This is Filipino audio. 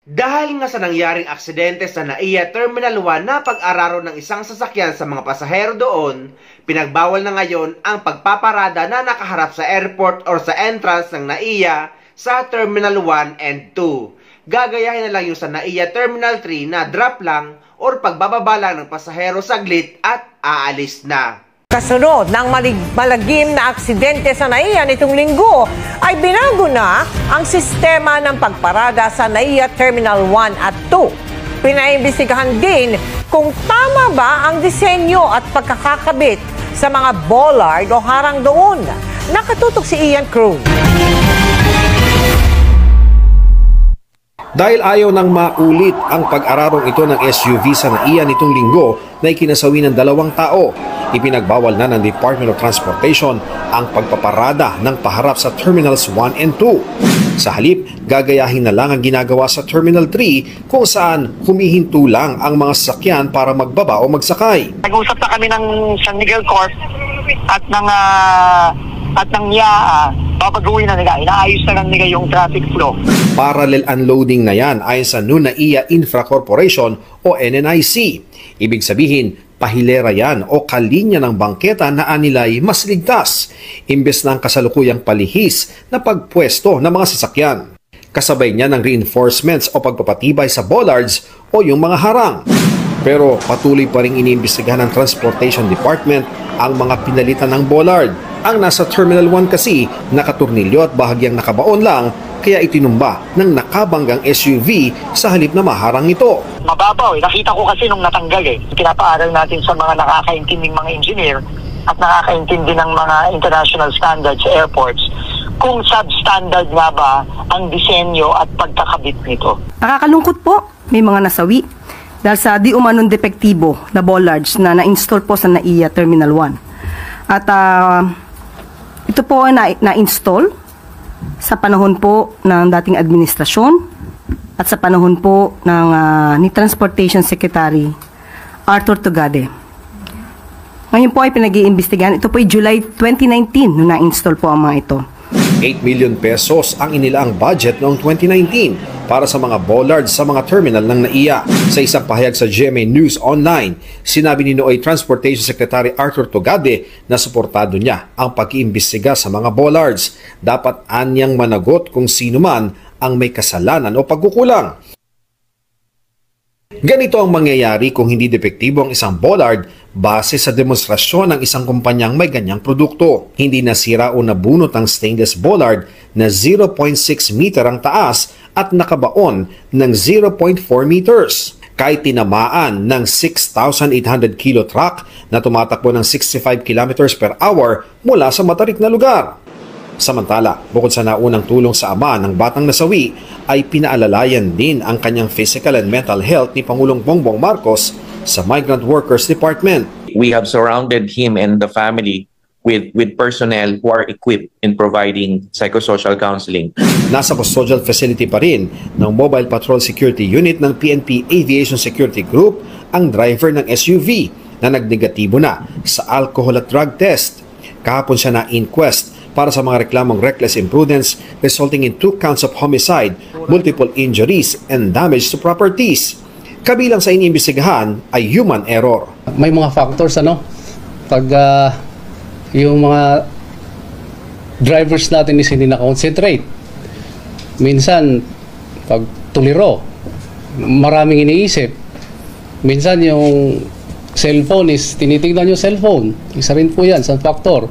Dahil nga sa nangyaring aksidente sa NAIA Terminal 1 na pag-araro ng isang sasakyan sa mga pasahero doon, pinagbawal na ngayon ang pagpaparada na nakaharap sa airport or sa entrance ng NAIA sa Terminal 1 and 2. Gagayahin na lang yung sa NAIA Terminal 3 na drop lang or pagbababa lang ng pasahero saglit at aalis na. Kasunod ng malagim na aksidente sa NAIA nitong linggo ay binago na ang sistema ng pagparada sa NAIA Terminal 1 at 2. Pinaimbestigahan din kung tama ba ang disenyo at pagkakakabit sa mga bollard o harang doon. Nakatutok si Ian Cruz. Dahil ayaw nang maulit ang pag-ararong ito ng SUV sa NAIA nitong linggo na ikinasawi ng 2 tao, ipinagbawal na ng Department of Transportation ang pagpaparada ng paharap sa Terminals 1 and 2. Sa halip, gagayahin na lang ang ginagawa sa Terminal 3 kung saan humihinto lang ang mga sasakyan para magbaba o magsakay. Nag-usap na kami ng San Miguel Corp at ng YAA, babaguhin na nila, inaayos na lang nila yung traffic flow. Parallel unloading na yan ayon sa NAIA Infra Corporation o NNIC. Ibig sabihin, pahilera yan o kalinya ng bangketa na anilay mas ligtas, imbes ng kasalukuyang palihis na pagpwesto ng mga sasakyan. Kasabay niya ng reinforcements o pagpapatibay sa bollards o yung mga harang. Pero patuloy pa rin iniimbestigahan ng Transportation Department ang mga pinalitan ng bollard. Ang nasa Terminal 1 kasi nakaturnilyo at bahagyang nakabaon lang, kaya itinumba ng nakabanggang SUV sa halip na maharang ito. Mababaw nakita ko kasi nung natanggal Pinapaaral natin sa mga nakakaintinding mga engineer at nakakaintindi ng mga international standards sa airports kung substandard nga ba ang disenyo at pagkakabit nito. Nakakalungkot po, may mga nasawi dahil sa di umanong depektibo na bollards na na-install po sa NAIA Terminal 1. At ito po ay na-install sa panahon po ng dating administrasyon at sa panahon po ng ni Transportation Secretary Arthur Tugade. Ngayon po ay pinag-iimbestigahan. Ito po ay July 2019 nung na-install po ang mga ito. 8 million pesos ang inilaang budget noong 2019 para sa mga bollards sa mga terminal ng NAIA. Sa isang pahayag sa GMA News Online, sinabi ni Nooy Transportation Secretary Arthur Tugade na suportado niya ang pag-iimbestiga sa mga bollards. Dapat anyang managot kung sino man ang may kasalanan o pagkukulang. Ganito ang mangyayari kung hindi depektibo ang isang bollard base sa demonstrasyon ng isang kumpanyang may ganyang produkto. Hindi nasira o nabunot ang stainless bollard na 0.6 meter ang taas at nakabaon ng 0.4 meters. Kahit tinamaan ng 6,800 kilo truck na tumatakbo ng 65 kilometers per hour mula sa matarik na lugar. Samantala, bukod sa naunang tulong sa ama ng batang nasawi, ay pinaalalayan din ang kanyang physical and mental health ni Pangulong Bongbong Marcos sa Migrant Workers Department. We have surrounded him and the family with personnel who are equipped in providing psychosocial counseling. Nasa custodial facility pa rin ng Mobile Patrol Security Unit ng PNP Aviation Security Group ang driver ng SUV na nagnegatibo na sa alcohol at drug test. Kahapon siya na-inquest para sa mga reklamong reckless imprudence resulting in 2 counts of homicide, multiple injuries, and damage to properties. Kabilang sa iniimbestigahan ay human error. May mga factors pag yung mga drivers natin is hindi na-concentrate. Minsan, pag tuliro, maraming iniisip. Minsan yung cellphone is tinitignan yung cellphone. Isa rin po yan sa factor.